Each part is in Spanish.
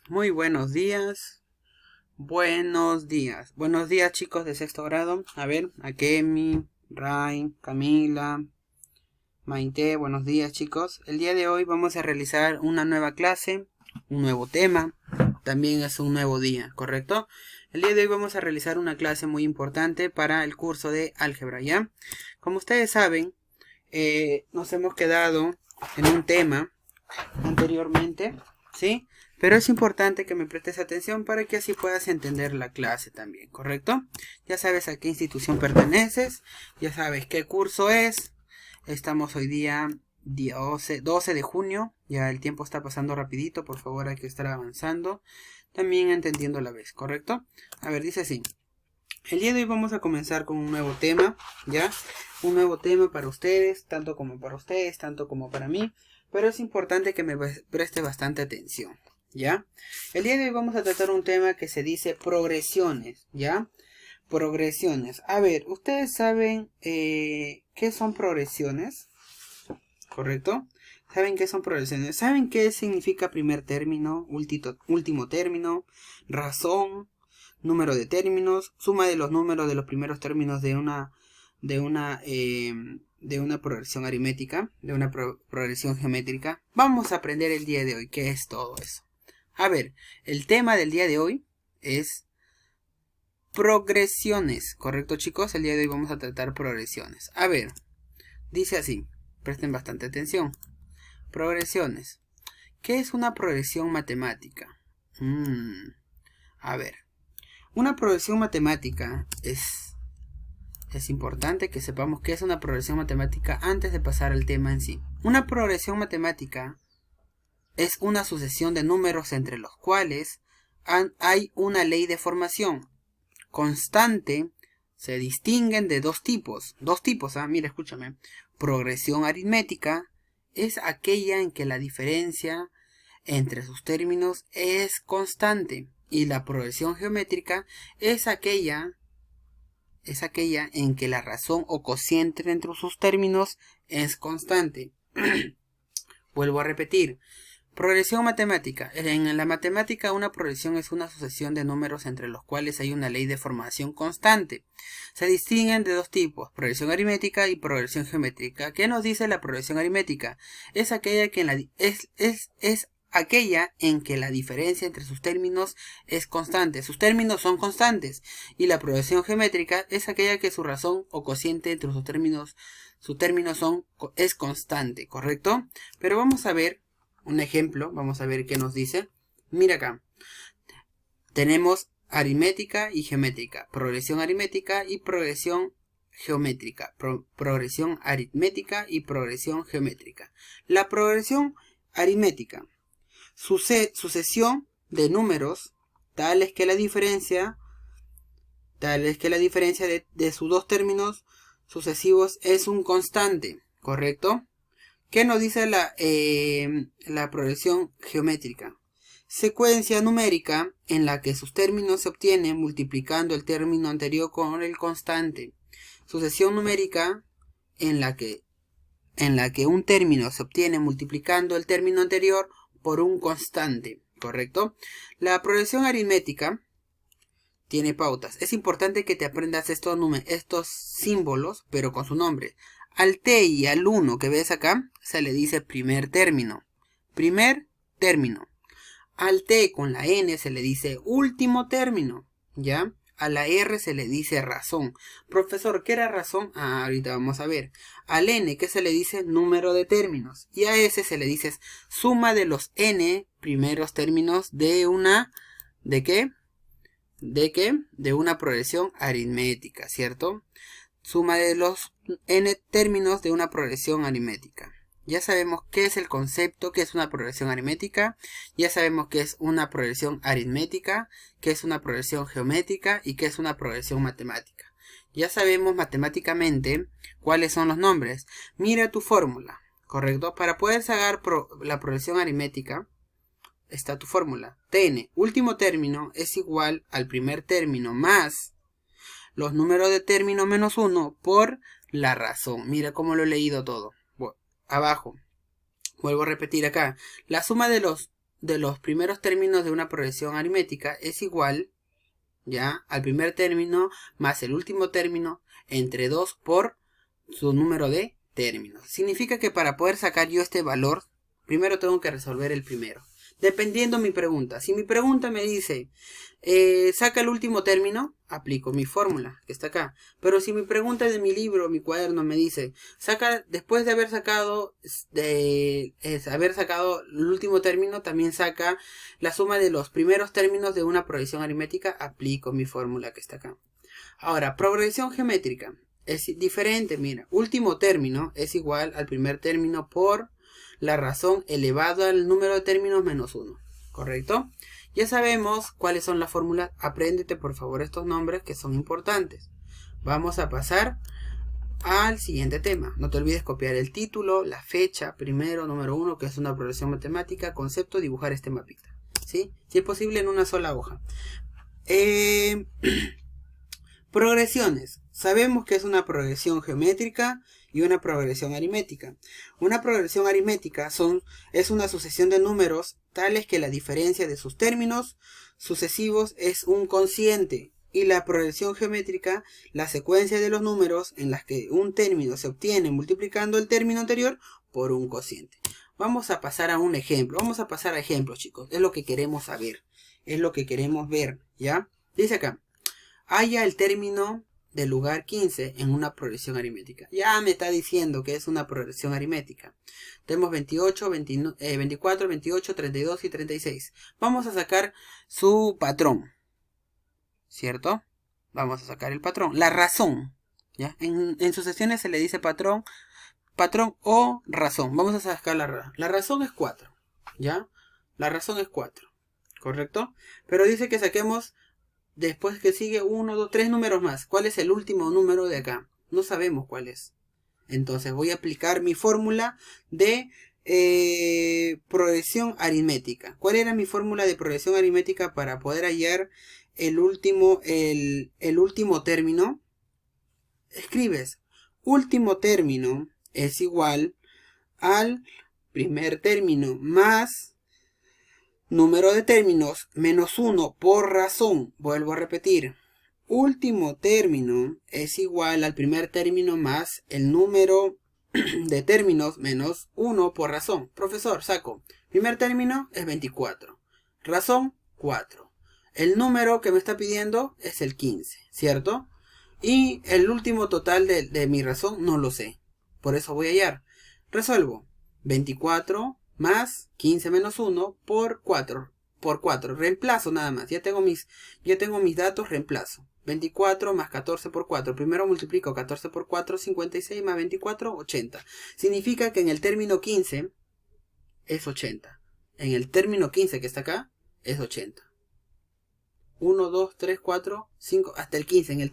Muy buenos días. Buenos días. Buenos días, chicos de sexto grado. A ver, Akemi, Ray, Camila, Maite. Buenos días, chicos. El día de hoy vamos a realizar una nueva clase, un nuevo tema. También es un nuevo día, ¿correcto? El día de hoy vamos a realizar una clase muy importante para el curso de álgebra, ¿ya? Como ustedes saben, nos hemos quedado en un tema anteriormente, ¿sí? Pero es importante que me prestes atención para que así puedas entender la clase también, ¿correcto? Ya sabes a qué institución perteneces, ya sabes qué curso es. Estamos hoy día 12 de junio, ya el tiempo está pasando rapidito, por favor hay que estar avanzando, también entendiendo la vez, ¿correcto? A ver, dice así. El día de hoy vamos a comenzar con un nuevo tema, ¿ya? Un nuevo tema para ustedes, tanto como para mí. Pero es importante que me preste bastante atención, ¿ya? El día de hoy vamos a tratar un tema que se dice progresiones, ¿ya? Progresiones. A ver, ¿ustedes saben qué son progresiones? ¿Correcto? ¿Saben qué son progresiones? ¿Saben qué significa primer término, último término, razón, número de términos, suma de los números de los primeros términos de una progresión aritmética, de una progresión geométrica? Vamos a aprender el día de hoy qué es todo eso. A ver, el tema del día de hoy es progresiones, ¿correcto, chicos? El día de hoy vamos a tratar progresiones. A ver, dice así, presten bastante atención. Progresiones. ¿Qué es una progresión matemática? A ver, una progresión matemática es importante que sepamos qué es una progresión matemática antes de pasar al tema en sí. Una progresión matemática es una sucesión de números entre los cuales hay una ley de formación constante. Se distinguen de dos tipos. Mira, escúchame. Progresión aritmética es aquella en que la diferencia entre sus términos es constante. Y la progresión geométrica es aquella en que la razón o cociente entre sus términos es constante. Vuelvo a repetir. Progresión matemática. En la matemática, una progresión es una sucesión de números entre los cuales hay una ley de formación constante. Se distinguen de dos tipos, progresión aritmética y progresión geométrica. ¿Qué nos dice la progresión aritmética? Es aquella en que la diferencia entre sus términos es constante. Sus términos son constantes. Y la progresión geométrica es aquella que su razón o cociente entre sus términos es constante, ¿correcto? Pero vamos a ver un ejemplo, vamos a ver qué nos dice. Mira acá. Tenemos aritmética y geométrica. Progresión aritmética y progresión geométrica. Progresión aritmética y progresión geométrica. La progresión aritmética. Sucesión de números tales que la diferencia de sus dos términos sucesivos es un constante, ¿correcto? ¿Qué nos dice la progresión geométrica? Secuencia numérica en la que sus términos se obtienen multiplicando el término anterior con el constante. Sucesión numérica en la que un término se obtiene multiplicando el término anterior por un constante, ¿correcto? La progresión aritmética tiene pautas. Es importante que te aprendas estos símbolos, pero con su nombre. Al t y al 1 que ves acá, se le dice primer término. Primer término. Al t con la n se le dice último término. ¿Ya? A la r se le dice razón. Profesor, ¿qué era razón? Ahorita vamos a ver. Al n, ¿qué se le dice? Número de términos. Y a s se le dice suma de los n primeros términos de una... ¿De qué? De una progresión aritmética, ¿cierto? Suma de los n términos de una progresión aritmética. Ya sabemos qué es el concepto, qué es una progresión aritmética. Ya sabemos qué es una progresión aritmética, qué es una progresión geométrica y qué es una progresión matemática. Ya sabemos matemáticamente cuáles son los nombres. Mira tu fórmula, ¿correcto? Para poder sacar la progresión aritmética, está tu fórmula. Tn, último término, es igual al primer término más los números de término menos 1 por la razón. Mira cómo lo he leído todo. Bueno, abajo. Vuelvo a repetir acá. La suma de de los primeros términos de una progresión aritmética es igual, ya, al primer término más el último término entre 2 por su número de términos. Significa que para poder sacar yo este valor, primero tengo que resolver el primero. Dependiendo mi pregunta. Si mi pregunta me dice, saca el último término, aplico mi fórmula, que está acá. Pero si mi pregunta de mi libro, mi cuaderno, me dice, saca, después de haber sacado el último término, también saca la suma de los primeros términos de una progresión aritmética, aplico mi fórmula, que está acá. Ahora, progresión geométrica. Es diferente, mira. Último término es igual al primer término por la razón elevado al número de términos menos 1. ¿Correcto? Ya sabemos cuáles son las fórmulas. Apréndete por favor estos nombres que son importantes. Vamos a pasar al siguiente tema. No te olvides copiar el título, la fecha, primero, número 1, que es una progresión matemática, concepto, dibujar este mapita. ¿Sí? Si es posible en una sola hoja. Progresiones. Sabemos que es una progresión geométrica y una progresión aritmética. Una progresión aritmética es una sucesión de números tales que la diferencia de sus términos sucesivos es un cociente. Y la progresión geométrica, la secuencia de los números en las que un término se obtiene multiplicando el término anterior por un cociente. Vamos a pasar a un ejemplo. Vamos a pasar a ejemplos, chicos. Es lo que queremos saber. Es lo que queremos ver, ¿ya? Dice acá. Haya el término del lugar 15 en una progresión aritmética. Ya me está diciendo que es una progresión aritmética. Tenemos 28, 24, 28, 32 y 36. Vamos a sacar su patrón. ¿Cierto? Vamos a sacar el patrón. La razón. ¿Ya? En sucesiones se le dice patrón o razón. Vamos a sacar la razón. La razón es 4. ¿Ya? La razón es 4. ¿Correcto? Pero dice que saquemos... Después que sigue 1, 2, 3 números más. ¿Cuál es el último número de acá? No sabemos cuál es. Entonces voy a aplicar mi fórmula de progresión aritmética. ¿Cuál era mi fórmula de progresión aritmética para poder hallar el último término? Escribes, último término es igual al primer término más... número de términos menos 1 por razón. Vuelvo a repetir. Último término es igual al primer término más el número de términos menos 1 por razón. Profesor, saco. Primer término es 24. Razón, 4. El número que me está pidiendo es el 15, ¿cierto? Y el último total de mi razón no lo sé. Por eso voy a hallar. Resuelvo. 24 más 15 menos 1 por 4. Por 4. Reemplazo nada más. Ya tengo mis datos, reemplazo. 24 más 14 por 4. Primero multiplico 14 por 4, 56 más 24, 80. Significa que en el término 15 es 80. En el término 15 que está acá es 80. 1, 2, 3, 4, 5, hasta el 15. En el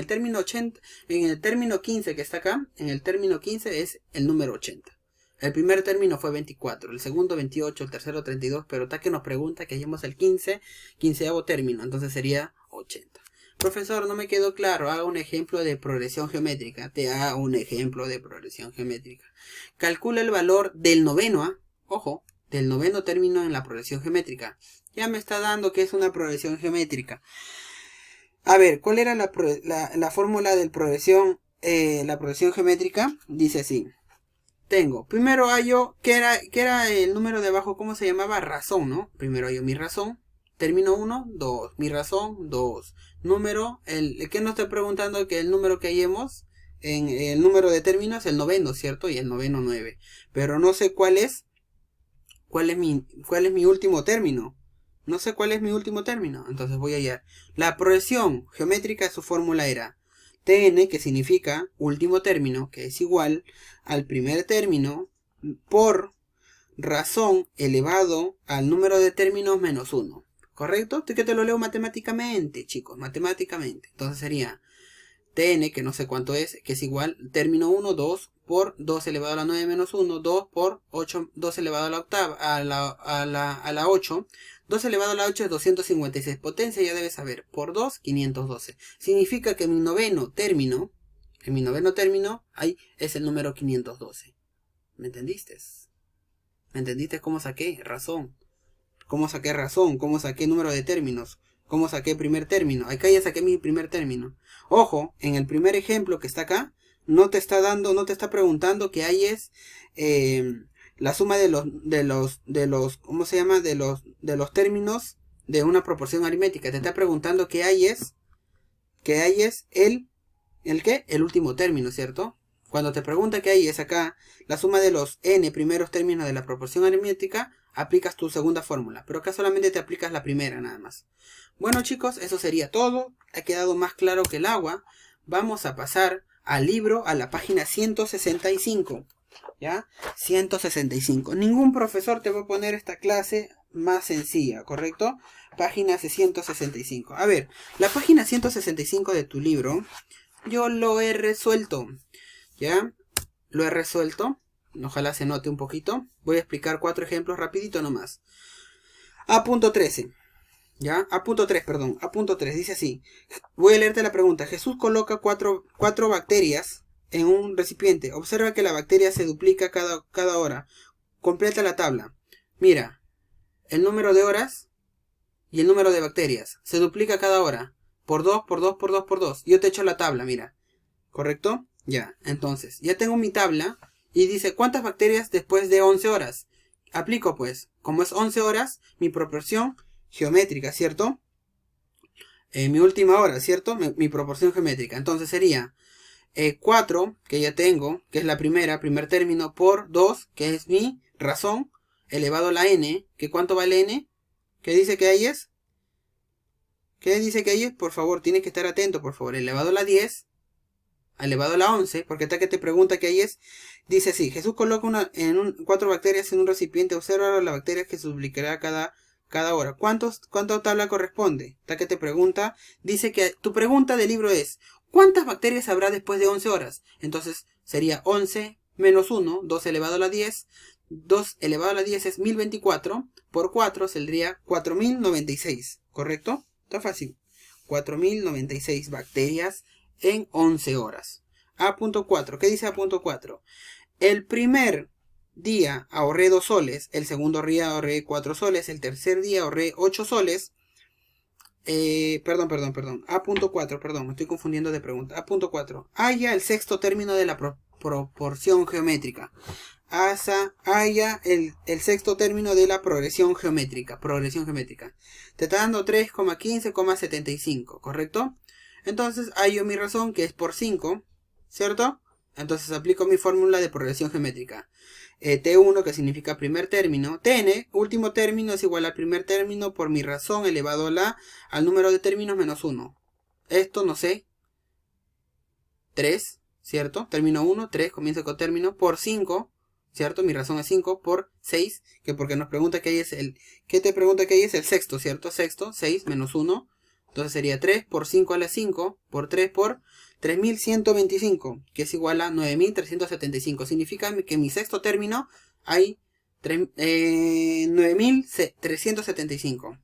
término 80, en el término 15 que está acá, en el término 15 es el número 80. El primer término fue 24, el segundo 28, el tercero 32, pero está que nos pregunta que hallemos el 15avo término, entonces sería 80. Profesor, no me quedó claro, haga un ejemplo de progresión geométrica. Te hago un ejemplo de progresión geométrica. Calcula el valor del noveno, ojo, del noveno término en la progresión geométrica. Ya me está dando que es una progresión geométrica. A ver, ¿cuál era la fórmula de la progresión geométrica? Dice así. Tengo, primero hallo, ¿qué era el número de abajo? ¿Cómo se llamaba? Razón, ¿no? Primero hallo mi razón. Término 1, 2. Mi razón, 2. Número, ¿qué nos está preguntando? Que el número que hallemos en el número de términos, el noveno, ¿cierto? Y el noveno 9. Pero no sé cuál es mi último término. No sé cuál es mi último término. Entonces voy a hallar. La progresión geométrica, su fórmula era Tn, que significa último término, que es igual al primer término por razón elevado al número de términos menos 1. ¿Correcto? Esto que te lo leo matemáticamente, chicos, matemáticamente. Entonces sería Tn, que no sé cuánto es, que es igual término 1, 2 por 2 elevado a la 9 menos 1, 2 por 8, 2 elevado a la octava, a la 8. 2 elevado a la 8 es 256. Potencia ya debes saber. Por 2, 512. Significa que en mi noveno término, ahí es el número 512. ¿Me entendiste? ¿Me entendiste cómo saqué? Razón. cómo saqué razón, cómo saqué número de términos, cómo saqué primer término. Acá ya saqué mi primer término. Ojo, en el primer ejemplo que está acá, no te está preguntando que hay es la suma de los, ¿cómo se llama? De los términos de una proporción aritmética. Te está preguntando que hay es ¿el qué? El último término, ¿cierto? Cuando te pregunta qué hay es acá la suma de los n primeros términos de la proporción aritmética, aplicas tu segunda fórmula. Pero acá solamente te aplicas la primera nada más. Bueno chicos, eso sería todo. Ha quedado más claro que el agua. Vamos a pasar al libro, a la página 165. ¿Ya? 165. Ningún profesor te va a poner esta clase más sencilla, ¿correcto? Página 165. A ver, la página 165 de tu libro, yo lo he resuelto. ¿Ya? Lo he resuelto. Ojalá se note un poquito. Voy a explicar 4 ejemplos rapidito nomás. A.13. ¿Ya? A.3, perdón. A.3 dice así. Voy a leerte la pregunta. Jesús coloca 4 bacterias en un recipiente. Observa que la bacteria se duplica cada hora. Completa la tabla. Mira, el número de horas y el número de bacterias se duplica cada hora. Por 2, por 2, por 2, por 2. Yo te echo la tabla, mira. ¿Correcto? Ya, entonces, ya tengo mi tabla y dice ¿cuántas bacterias después de 11 horas? Aplico pues, como es 11 horas, mi proporción geométrica, ¿cierto? Mi última hora, ¿cierto? Mi proporción geométrica. Entonces sería 4, que ya tengo, que es la primer término, por 2, que es mi razón, elevado a la n, que ¿cuánto vale n? ¿Qué dice que ahí es? ¿Qué dice que ahí es? Por favor, tienes que estar atento, por favor. Elevado a la 10, elevado a la 11, porque está que te pregunta qué ahí es. Dice así, Jesús coloca 4 bacterias en un recipiente, observa la bacteria que se duplicará cada hora. ¿Cuánta tabla corresponde? Está que te pregunta, dice que tu pregunta del libro es, ¿cuántas bacterias habrá después de 11 horas? Entonces sería 11 menos 1, 2 elevado a la 10, 2 elevado a la 10 es 1024, por 4 saldría 4096, ¿correcto? Está fácil. 4096 bacterias en 11 horas. A.4. ¿Qué dice A.4? El primer día ahorré 2 soles. El segundo día ahorré 4 soles. El tercer día ahorré 8 soles. Perdón. A.4, perdón, me estoy confundiendo de pregunta. A.4. Haya el sexto término de la proporción geométrica. Haya el sexto término de la progresión geométrica. Te está dando 3,15,75, ¿correcto? Entonces hallo mi razón, que es por 5, ¿cierto? Entonces aplico mi fórmula de progresión geométrica. T1, que significa primer término. Tn, último término, es igual al primer término por mi razón elevado al número de términos menos 1. Esto no sé. 3, ¿cierto? Término 1, 3, comienzo con término, por 5, ¿cierto? Mi razón es 5, por 6, que porque nos pregunta que ahí es ¿qué te pregunta que ahí es el sexto, ¿cierto? Sexto, 6 menos 1. Entonces sería 3 por 5 a la 5 por 3 por 3125, que es igual a 9375. Significa que en mi sexto término hay 9375.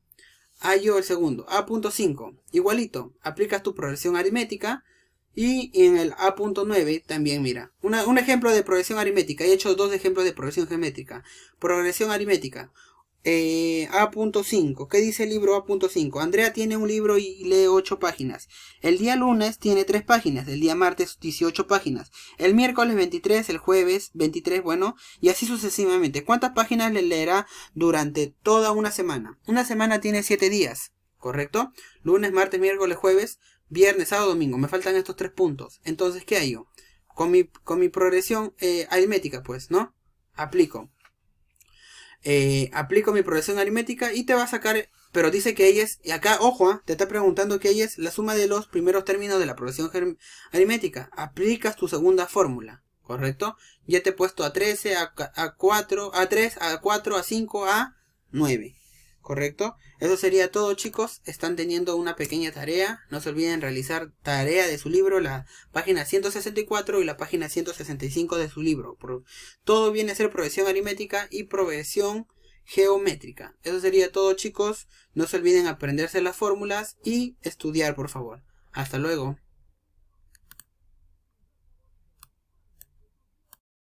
Hallo el segundo, A.5. Igualito, aplicas tu progresión aritmética. Y en el A.9 también, mira, un ejemplo de progresión aritmética. He hecho 2 ejemplos de progresión geométrica. Progresión aritmética. A.5. ¿Qué dice el libro A.5? Andrea tiene un libro y lee 8 páginas. El día lunes tiene 3 páginas. El día martes 18 páginas. El miércoles 23, el jueves 23, bueno, y así sucesivamente. ¿Cuántas páginas le leerá durante toda una semana? Una semana tiene 7 días, ¿correcto? Lunes, martes, miércoles, jueves, viernes, sábado, domingo. Me faltan estos 3 puntos. Entonces, ¿qué hago? Con mi progresión aritmética, pues, ¿no? Aplico mi progresión aritmética y te va a sacar, pero dice que ella es, y acá, ojo, te está preguntando que ella es la suma de los primeros términos de la progresión aritmética. Aplicas tu segunda fórmula, ¿correcto? Ya te he puesto a 13, a 4, a 3, a 4, a 5, a 9, ¿correcto? Eso sería todo, chicos. Están teniendo una pequeña tarea. No se olviden realizar tarea de su libro, la página 164 y la página 165 de su libro. Todo viene a ser progresión aritmética y progresión geométrica. Eso sería todo, chicos. No se olviden aprenderse las fórmulas y estudiar, por favor. Hasta luego.